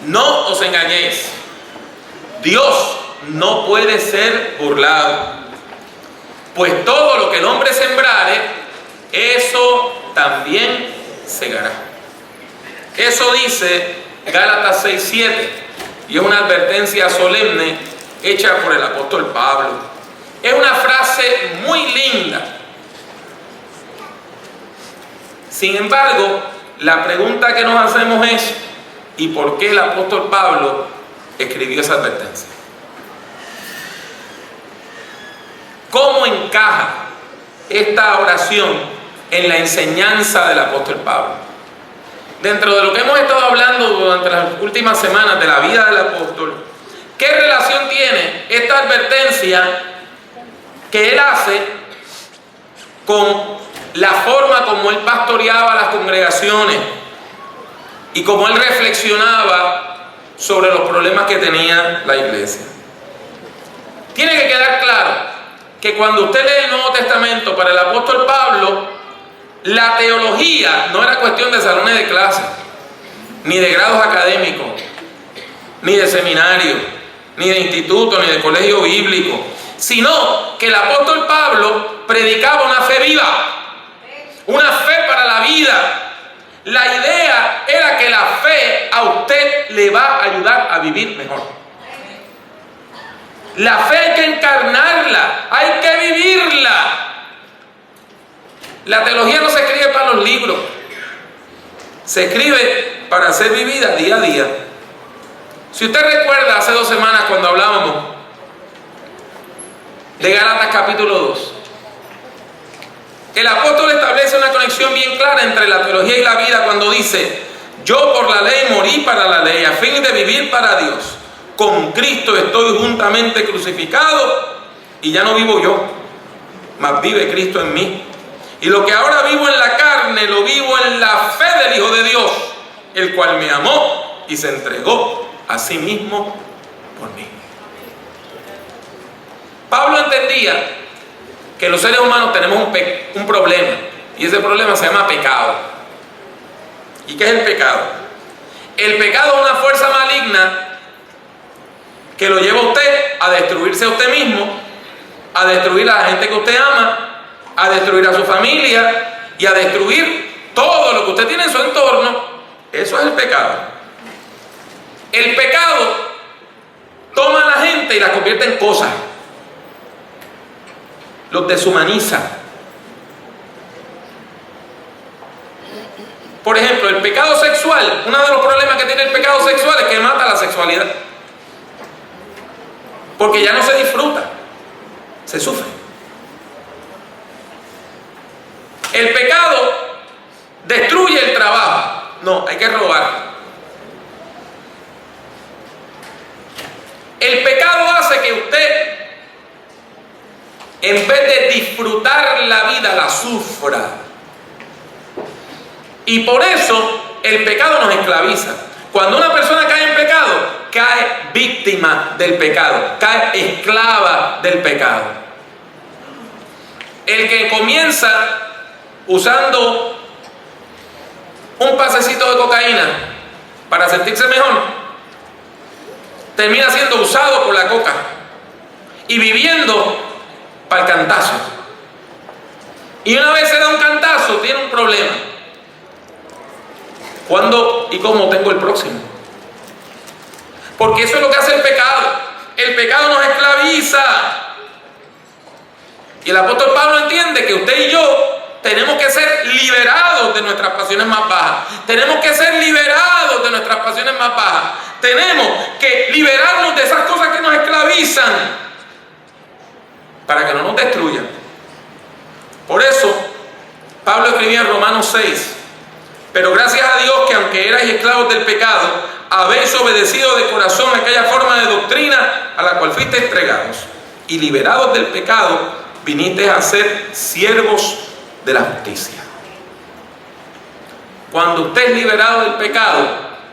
No os engañéis. Dios no puede ser burlado. Pues todo lo que el hombre sembrare, eso también segará. Eso dice Gálatas 6:7. Y es una advertencia solemne hecha por el apóstol Pablo. Es una frase muy linda. Sin embargo, la pregunta que nos hacemos es: ¿y por qué el apóstol Pablo escribió esa advertencia? ¿Cómo encaja esta oración en la enseñanza del apóstol Pablo? Dentro de lo que hemos estado hablando durante las últimas semanas de la vida del apóstol, ¿qué relación tiene esta advertencia que él hace con la forma como él pastoreaba las congregaciones y como él reflexionaba sobre los problemas que tenía la iglesia? Tiene que quedar claro que cuando usted lee el Nuevo Testamento, para el apóstol Pablo, la teología no era cuestión de salones de clase, ni de grados académicos, ni de seminario, ni de instituto, ni de colegio bíblico, sino que el apóstol Pablo predicaba una fe viva, una fe para la vida. La idea era que la fe a usted le va a ayudar a vivir mejor. La fe hay que encarnarla, hay que vivirla. La teología no se escribe para los libros, se escribe para ser vivida día a día. Si usted recuerda hace 2 semanas cuando hablábamos de Gálatas capítulo 2, el apóstol establece una conexión bien clara entre la teología y la vida cuando dice: yo por la ley morí para la ley, a fin de vivir para Dios. Con Cristo estoy juntamente crucificado, y ya no vivo yo, mas vive Cristo en mí. Y lo que ahora vivo en la carne, lo vivo en la fe del Hijo de Dios, el cual me amó y se entregó a sí mismo por mí. Pablo entendía que los seres humanos tenemos un problema, y ese problema se llama pecado. ¿Y qué es el pecado? El pecado es una fuerza maligna que lo lleva a usted a destruirse a usted mismo, a destruir a la gente que usted ama, a destruir a su familia y a destruir todo lo que usted tiene en su entorno. Eso es el pecado. El pecado toma a la gente y la convierte en cosas, los deshumaniza. Por ejemplo, el pecado sexual, uno de los problemas que tiene el pecado sexual es que mata la sexualidad, porque ya no se disfruta, se sufre. El pecado destruye el trabajo. No, hay que robar. El pecado hace que usted, en vez de disfrutar la vida, la sufra. Y por eso el pecado nos esclaviza. Cuando una persona cae en pecado, cae víctima del pecado, cae esclava del pecado. El que comienza usando un pasecito de cocaína para sentirse mejor, termina siendo usado por la coca y viviendo para el cantazo. Y una vez se da un cantazo, tiene un problema. ¿Cuándo y cómo tengo el próximo? Porque eso es lo que hace el pecado. El pecado nos esclaviza. Y el apóstol Pablo entiende que usted y yo tenemos que ser liberados de nuestras pasiones más bajas. Tenemos que ser liberados de nuestras pasiones más bajas. Tenemos que liberarnos de esas cosas que nos esclavizan para que no nos destruyan. Por eso, Pablo escribía en Romanos 6: pero gracias a Dios que aunque erais esclavos del pecado, habéis obedecido de corazón aquella forma de doctrina a la cual fuisteis entregados, y liberados del pecado, vinisteis a ser siervos de la justicia. Cuando usted es liberado del pecado,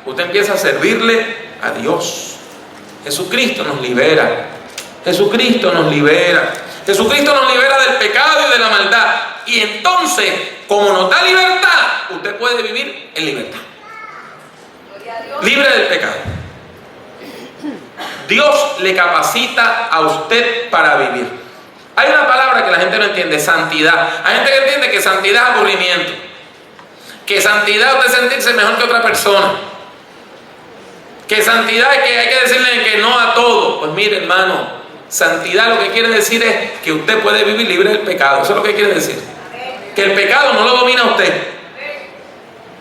usted empieza a servirle a Dios. Jesucristo nos libera. Jesucristo nos libera. Jesucristo nos libera del pecado y de la maldad. Y entonces, como nos da libertad, usted puede vivir en libertad. Libre del pecado. Dios le capacita a usted para vivir. Hay una palabra que la gente no entiende: santidad. Hay gente que entiende que santidad es aburrimiento, que santidad es usted sentirse mejor que otra persona, que santidad es que hay que decirle que no a todo. Pues mire, hermano, santidad lo que quiere decir es que usted puede vivir libre del pecado. Eso es lo que quiere decir. Que el pecado no lo domina a usted,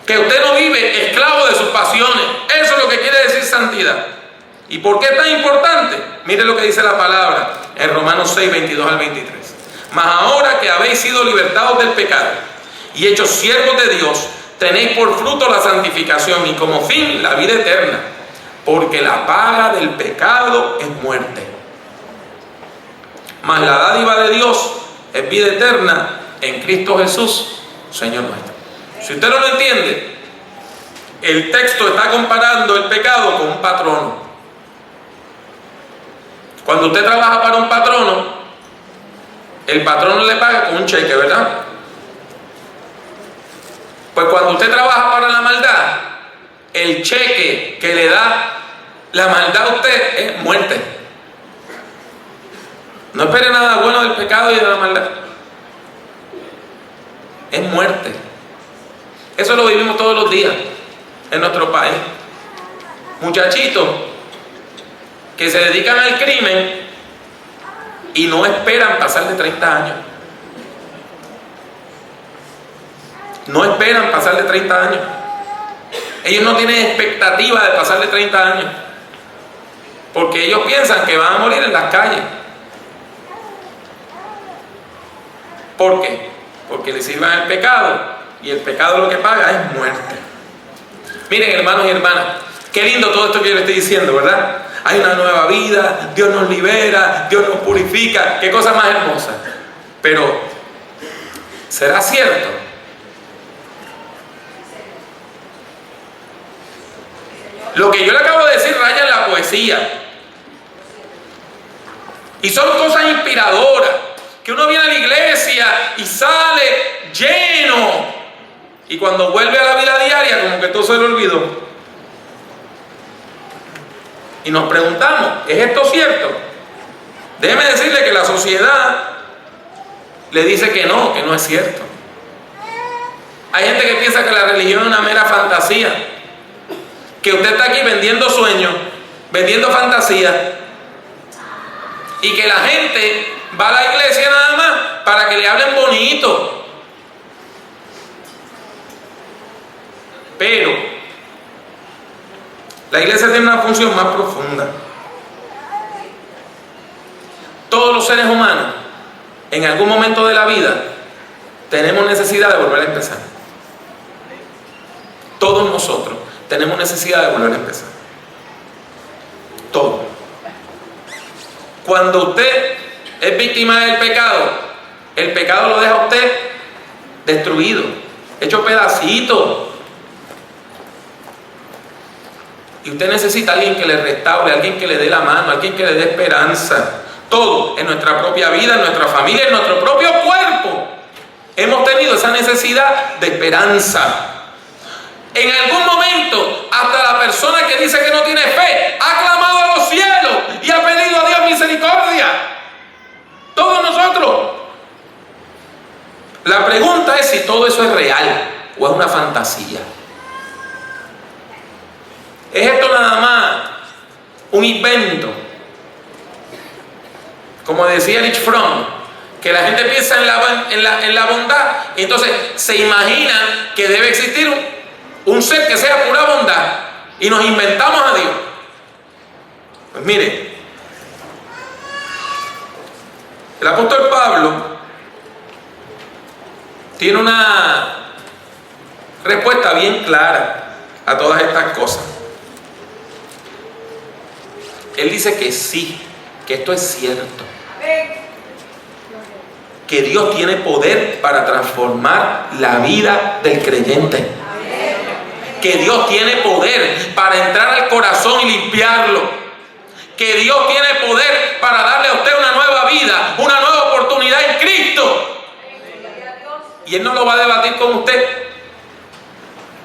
que usted no vive esclavo de sus pasiones. Eso es lo que quiere decir santidad. ¿Y por qué es tan importante? Mire lo que dice la palabra en Romanos 6, 22 al 23. Mas ahora que habéis sido libertados del pecado y hechos siervos de Dios, tenéis por fruto la santificación y como fin la vida eterna, porque la paga del pecado es muerte, mas la dádiva de Dios es vida eterna en Cristo Jesús, Señor nuestro. Si usted no lo entiende, el texto está comparando el pecado con un patrono. Cuando usted trabaja para un patrono, el patrono le paga con un cheque, ¿verdad? Pues cuando usted trabaja para la maldad, el cheque que le da la maldad a usted es muerte. No espere nada bueno del pecado y de la maldad. Es muerte. Eso lo vivimos todos los días en nuestro país. Muchachitos que se dedican al crimen y no esperan pasar de 30 años. No esperan pasar de 30 años. Ellos no tienen expectativa de pasar de 30 años, porque ellos piensan que van a morir en las calles. ¿Por qué? Porque les sirvan el pecado, y el pecado lo que paga es muerte. Miren, hermanos y hermanas, qué lindo todo esto que yo les estoy diciendo, ¿verdad? Hay una nueva vida, Dios nos libera, Dios nos purifica, qué cosa más hermosa. Pero, ¿será cierto? Lo que yo le acabo de decir raya en la poesía. Y son cosas inspiradoras, que uno viene a la iglesia y sale lleno, y cuando vuelve a la vida diaria como que todo se le olvidó. Y nos preguntamos, ¿es esto cierto? Déjeme decirle que la sociedad le dice que no es cierto. Hay gente que piensa que la religión es una mera fantasía, que usted está aquí vendiendo sueños, vendiendo fantasías, y que la gente va a la iglesia nada más para que le hablen bonito. Pero la iglesia tiene una función más profunda. Todos los seres humanos, en algún momento de la vida, tenemos necesidad de volver a empezar. Todos nosotros tenemos necesidad de volver a empezar. Todos. Cuando usted es víctima del pecado, el pecado lo deja a usted destruido, hecho pedacitos. Y usted necesita a alguien que le restaure, alguien que le dé la mano, alguien que le dé esperanza. Todo, en nuestra propia vida, en nuestra familia, en nuestro propio cuerpo, hemos tenido esa necesidad de esperanza. En algún momento, hasta la persona que dice que no tiene fe ha clamado a los cielos y ha pedido a Dios misericordia. Todos nosotros. La pregunta es si todo eso es real o es una fantasía. ¿Es esto nada más un invento? Como decía Erich Fromm, que la gente piensa en la bondad y entonces se imagina que debe existir un ser que sea pura bondad y nos inventamos a Dios. Pues mire, el apóstol Pablo tiene una respuesta bien clara a todas estas cosas. Él dice que sí, que esto es cierto, que Dios tiene poder para transformar la vida del creyente, que Dios tiene poder para entrar al corazón y limpiarlo, que Dios tiene poder para darle a usted una nueva vida, una nueva oportunidad en Cristo. Y Él no lo va a debatir con usted,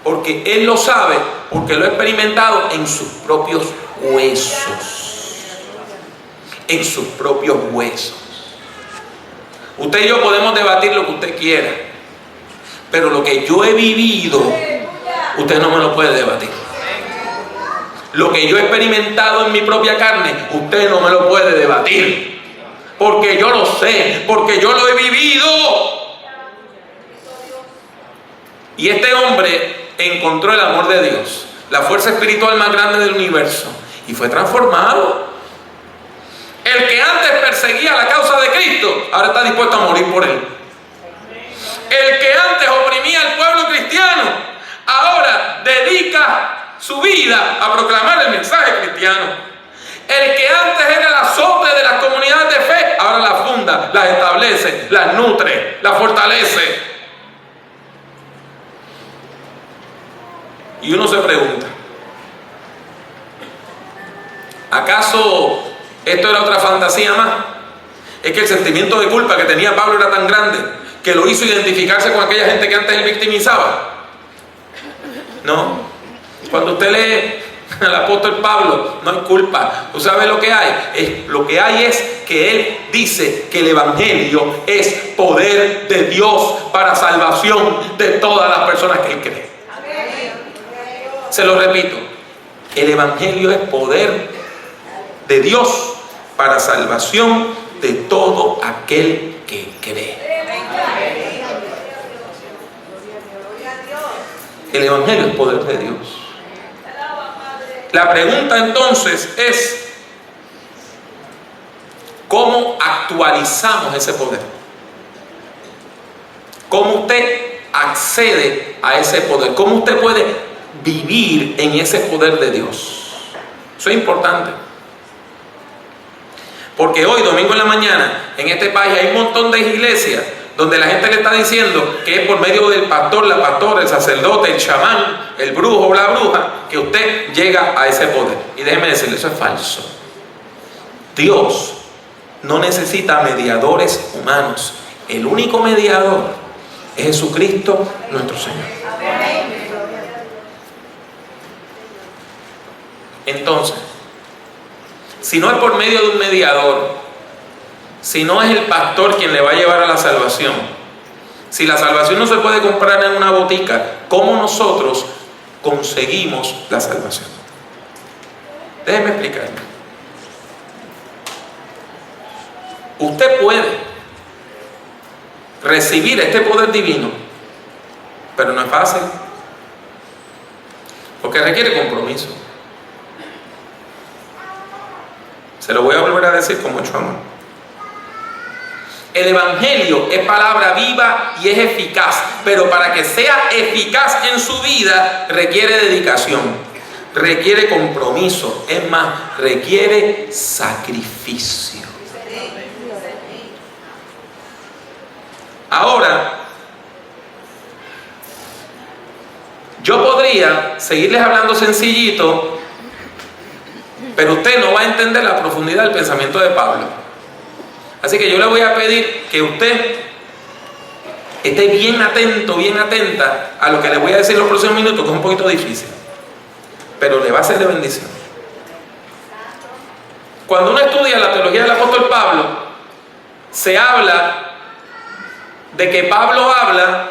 porque Él lo sabe, porque lo ha experimentado en sus propios huesos. en sus propios huesos. Usted y yo podemos debatir lo que usted quiera, pero lo que yo he vivido, usted no me lo puede debatir. Lo que yo he experimentado en mi propia carne, usted no me lo puede debatir. Porque yo lo sé, porque yo lo he vivido. Y este hombre encontró el amor de Dios, la fuerza espiritual más grande del universo, y fue transformado. El que antes perseguía la causa de Cristo, ahora está dispuesto a morir por él. El que antes oprimía al pueblo cristiano, ahora dedica su vida a proclamar el mensaje cristiano. El que antes era el azote de las comunidades de fe, ahora las funda, las establece, las nutre, las fortalece. Y uno se pregunta, ¿acaso esto era otra fantasía más? Es que el sentimiento de culpa que tenía Pablo era tan grande que lo hizo identificarse con aquella gente que antes él victimizaba. No. Cuando usted lee al apóstol Pablo, no hay culpa. ¿Usted sabe lo que hay? Lo que hay es que él dice que el evangelio es poder de Dios para salvación de todas las personas que él cree. Se lo repito, el evangelio es poder de Dios para salvación de todo aquel que cree. El evangelio es poder de Dios. La pregunta entonces es, ¿cómo actualizamos ese poder? ¿Cómo usted accede a ese poder? ¿Cómo usted puede vivir en ese poder de Dios? Eso es importante. Porque hoy, domingo en la mañana, en este país hay un montón de iglesias donde la gente le está diciendo que es por medio del pastor, la pastora, el sacerdote, el chamán, el brujo o la bruja, que usted llega a ese poder. Y déjeme decirle, eso es falso. Dios no necesita mediadores humanos. El único mediador es Jesucristo, nuestro Señor. Entonces, si no es por medio de un mediador, si no es el pastor quien le va a llevar a la salvación, si la salvación no se puede comprar en una botica, ¿cómo nosotros conseguimos la salvación? Déjeme explicarme. Usted puede recibir este poder divino, pero no es fácil, porque requiere compromiso. Se lo voy a volver a decir con mucho amor. El evangelio es palabra viva y es eficaz, pero para que sea eficaz en su vida requiere dedicación, requiere compromiso, es más, requiere sacrificio. Ahora, yo podría seguirles hablando sencillito, pero usted no va a entender la profundidad del pensamiento de Pablo. Así que yo le voy a pedir que usted esté bien atento, bien atenta a lo que le voy a decir en los próximos minutos, que es un poquito difícil, pero le va a ser de bendición. Cuando uno estudia la teología del apóstol Pablo, se habla de que Pablo habla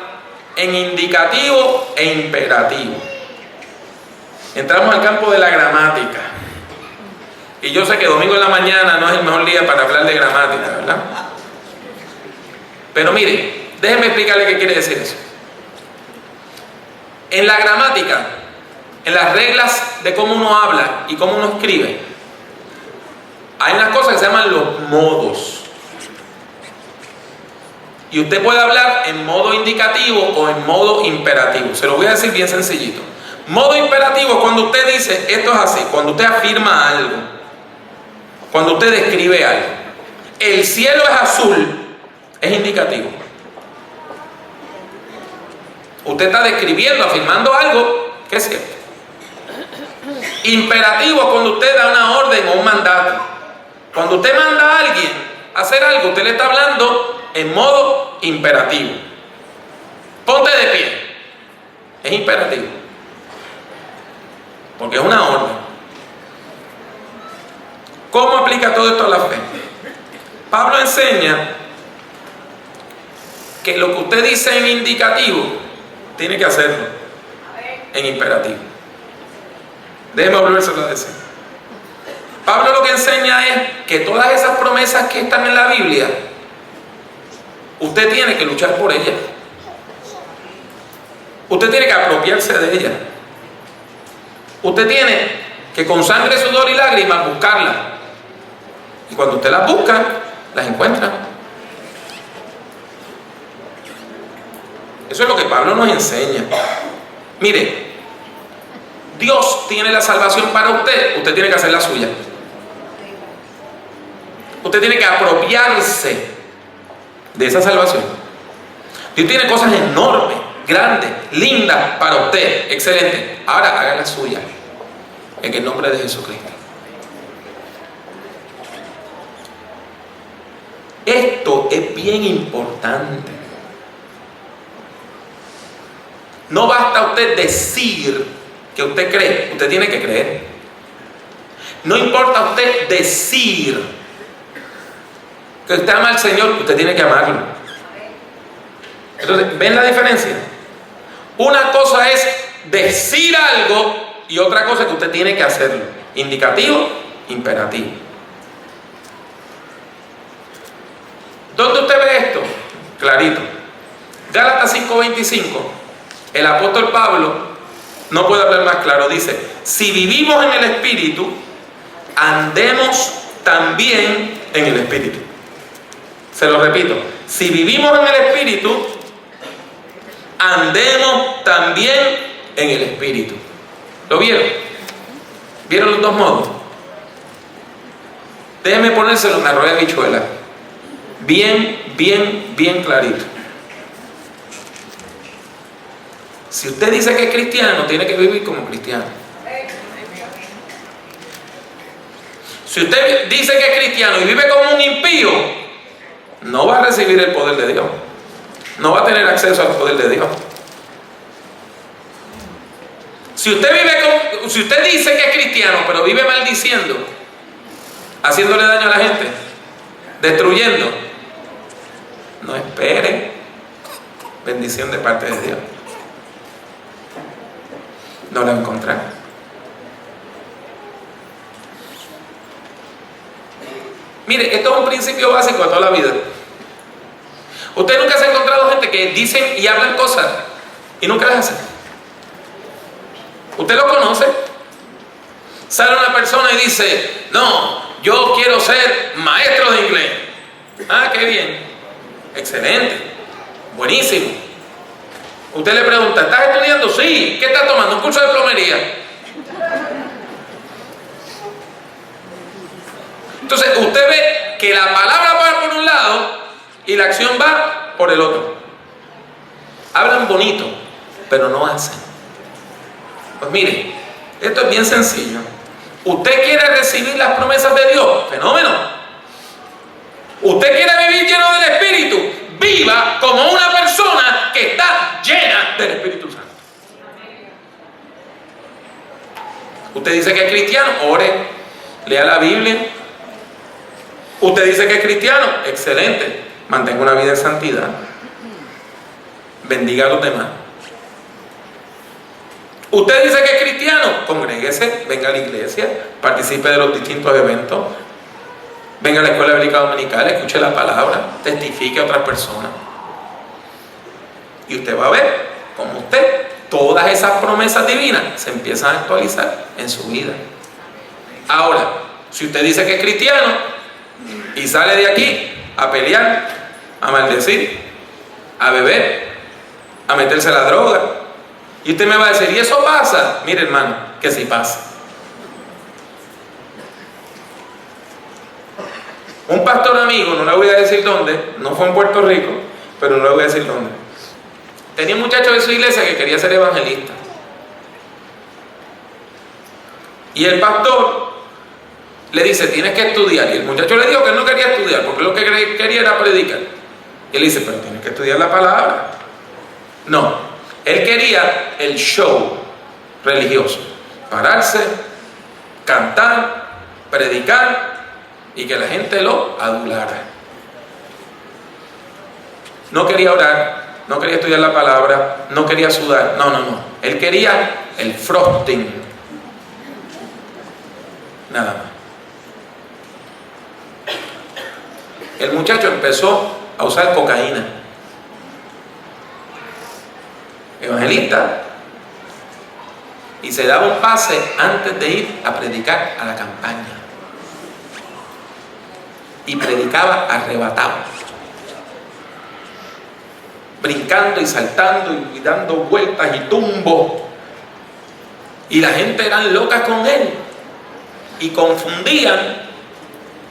en indicativo e imperativo. Entramos al campo de la gramática. Y yo sé que domingo en la mañana no es el mejor día para hablar de gramática, ¿verdad? Pero mire, déjenme explicarle qué quiere decir eso. En la gramática, en las reglas de cómo uno habla y cómo uno escribe, hay unas cosas que se llaman los modos. Y usted puede hablar en modo indicativo o en modo imperativo. Se lo voy a decir bien sencillito. Modo imperativo es cuando usted dice, esto es así, cuando usted afirma algo. Cuando usted describe algo, el cielo es azul, es indicativo. Usted está describiendo, afirmando algo que es cierto. Imperativo es cuando usted da una orden o un mandato. Cuando usted manda a alguien a hacer algo, usted le está hablando en modo imperativo. Ponte de pie. Es imperativo. Porque es una orden. ¿Cómo aplicar aplica todo esto a la fe? Pablo enseña que lo que usted dice en indicativo, tiene que hacerlo en imperativo. Déjeme volvérselo a decir. Pablo lo que enseña es que todas esas promesas que están en la Biblia, usted tiene que luchar por ellas. Usted tiene que apropiarse de ellas. Usted tiene que con sangre, sudor y lágrimas buscarlas. Y cuando usted las busca, las encuentra. Eso es lo que Pablo nos enseña. Mire, Dios tiene la salvación para usted, usted tiene que hacer la suya. Usted tiene que apropiarse de esa salvación. Dios tiene cosas enormes, grandes, lindas para usted, excelente. Ahora haga la suya, en el nombre de Jesucristo. Esto es bien importante. No basta usted decir que usted cree, usted tiene que creer. No importa usted decir que usted ama al Señor, usted tiene que amarlo. Entonces, ¿ven la diferencia? Una cosa es decir algo y otra cosa es que usted tiene que hacerlo. Indicativo, imperativo. ¿Dónde usted ve esto? Clarito. Gálatas 5:25. El apóstol Pablo no puede hablar más claro. Dice, si vivimos en el Espíritu, andemos también en el Espíritu. Se lo repito. Si vivimos en el Espíritu, andemos también en el Espíritu. ¿Lo vieron? ¿Vieron los dos modos? Déjenme ponérselo en arroz de habichuela. Bien clarito. Si usted dice que es cristiano, tiene que vivir como cristiano. Si usted dice que es cristiano y vive como un impío, no va a recibir el poder de Dios. No va a tener acceso al poder de Dios. Si usted dice que es cristiano, pero vive maldiciendo, haciéndole daño a la gente, destruyendo, no espere bendición de parte de Dios. No la encontrará. Mire, esto es un principio básico de toda la vida. Usted nunca se ha encontrado gente que dicen y hablan cosas y nunca las hacen. Usted lo conoce. Sale una persona y dice, no, yo quiero ser maestro de inglés. Ah, qué bien. Excelente. Buenísimo. Usted le pregunta, ¿estás estudiando? Sí. ¿Qué estás tomando? ¿Un curso de plomería? Entonces usted ve que la palabra va por un lado y la acción va por el otro. Hablan bonito, pero no hacen. Pues mire, esto es bien sencillo. ¿Usted quiere recibir las promesas de Dios? Fenómeno. ¿Usted quiere vivir lleno del Espíritu? Viva como una persona que está llena del Espíritu Santo. Usted dice que es cristiano, ore, lea la Biblia. Usted dice que es cristiano, excelente, mantenga una vida en santidad, bendiga a los demás. Usted dice que es cristiano, congréguese, venga a la iglesia, participe de los distintos eventos, venga a la escuela bíblica dominical, escuche la palabra, testifique a otras personas. Y usted va a ver cómo usted, todas esas promesas divinas se empiezan a actualizar en su vida. Ahora, si usted dice que es cristiano y sale de aquí a pelear, a maldecir, a beber, a meterse a la droga, y usted me va a decir, ¿y eso pasa? Mire, hermano, que sí pasa. Un pastor amigo, no le voy a decir dónde, no fue en Puerto Rico, pero no le voy a decir dónde, tenía un muchacho de su iglesia que quería ser evangelista. Y el pastor le dice, tienes que estudiar. Y el muchacho le dijo que él no quería estudiar, porque lo que quería era predicar. Y él dice, pero tienes que estudiar la palabra. No, él quería el show religioso. Pararse, cantar, predicar, y que la gente lo adulara. No quería orar, no quería estudiar la palabra, no quería sudar. No. Él quería el frosting. Nada más. El muchacho empezó a usar cocaína. Evangelista. Y se daba un pase antes de ir a predicar a la campaña. Y predicaba arrebatado, brincando y saltando y dando vueltas y tumbos. Y la gente eran locas con él y confundían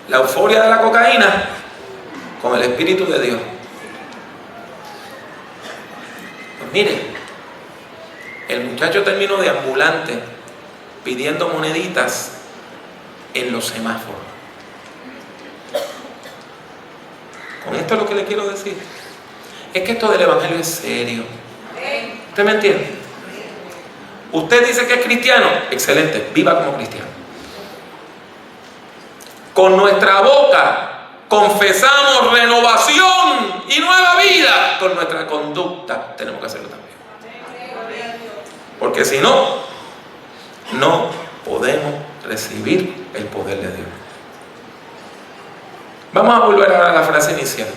la euforia de la cocaína con el Espíritu de Dios. Pues mire, el muchacho terminó de ambulante pidiendo moneditas en los semáforos. Con esto lo que le quiero decir es que esto del evangelio es serio. ¿Usted me entiende? Usted dice que es cristiano, excelente, viva como cristiano. Con nuestra boca confesamos renovación y nueva vida. Con nuestra conducta tenemos que hacerlo también. Porque si no, no podemos recibir el poder de Dios. Vamos a volver ahora a la frase inicial.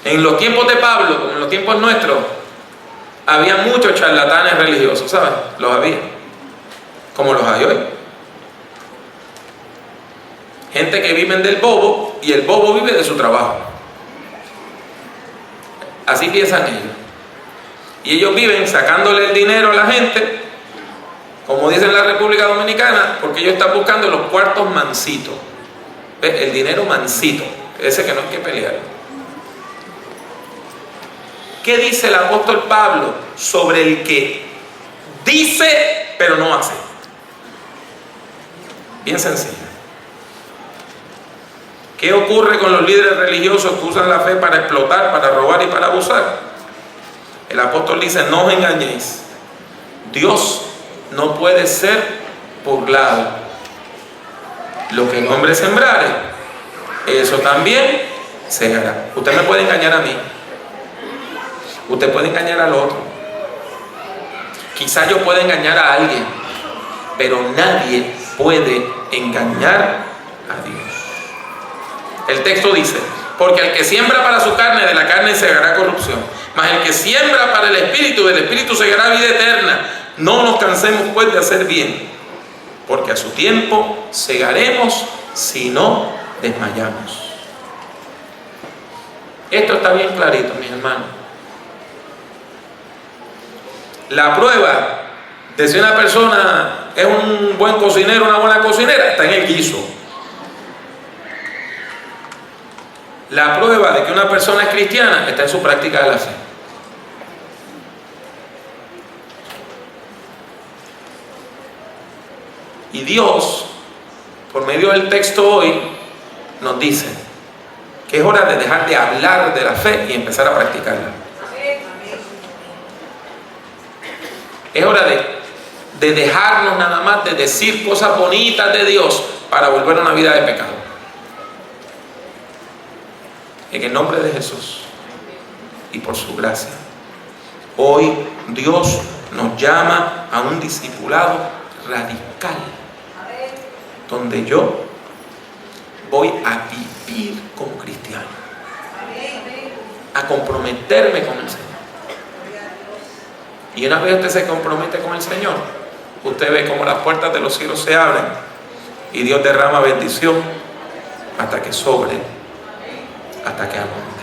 En los tiempos de Pablo, como en los tiempos nuestros, había muchos charlatanes religiosos, ¿saben? Los había, como los hay hoy. Gente que viven del bobo y el bobo vive de su trabajo. Así piensan ellos. Y ellos viven sacándole el dinero a la gente, como dicen en la República Dominicana, porque ellos están buscando los cuartos mansitos. ¿Ves? El dinero mansito, ese que no hay que pelear. ¿Qué dice el apóstol Pablo sobre el que dice pero no hace? Bien sencillo. ¿Qué ocurre con los líderes religiosos que usan la fe para explotar, para robar y para abusar? El apóstol dice: no os engañéis. Dios no puede ser burlado. Lo que el hombre sembrare, eso también segará. Usted me puede engañar a mí. Usted puede engañar al otro. Quizás yo pueda engañar a alguien, pero nadie puede engañar a Dios. El texto dice: porque el que siembra para su carne, de la carne segará corrupción, mas el que siembra para el Espíritu, del Espíritu segará vida eterna. No nos cansemos pues de hacer bien, porque a su tiempo segaremos si no desmayamos. Esto está bien clarito, mis hermanos. La prueba de si una persona es un buen cocinero, una buena cocinera, está en el guiso. La prueba de que una persona es cristiana está en su práctica de la fe. Y Dios, por medio del texto hoy, nos dice que es hora de dejar de hablar de la fe y empezar a practicarla. Es hora de dejarnos nada más de decir cosas bonitas de Dios para volver a una vida de pecado. En el nombre de Jesús y por su gracia, hoy Dios nos llama a un discipulado radical, donde yo voy a vivir como cristiano, a comprometerme con el Señor. Y una vez usted se compromete con el Señor, usted ve como las puertas de los cielos se abren y Dios derrama bendición hasta que sobre, hasta que abunde.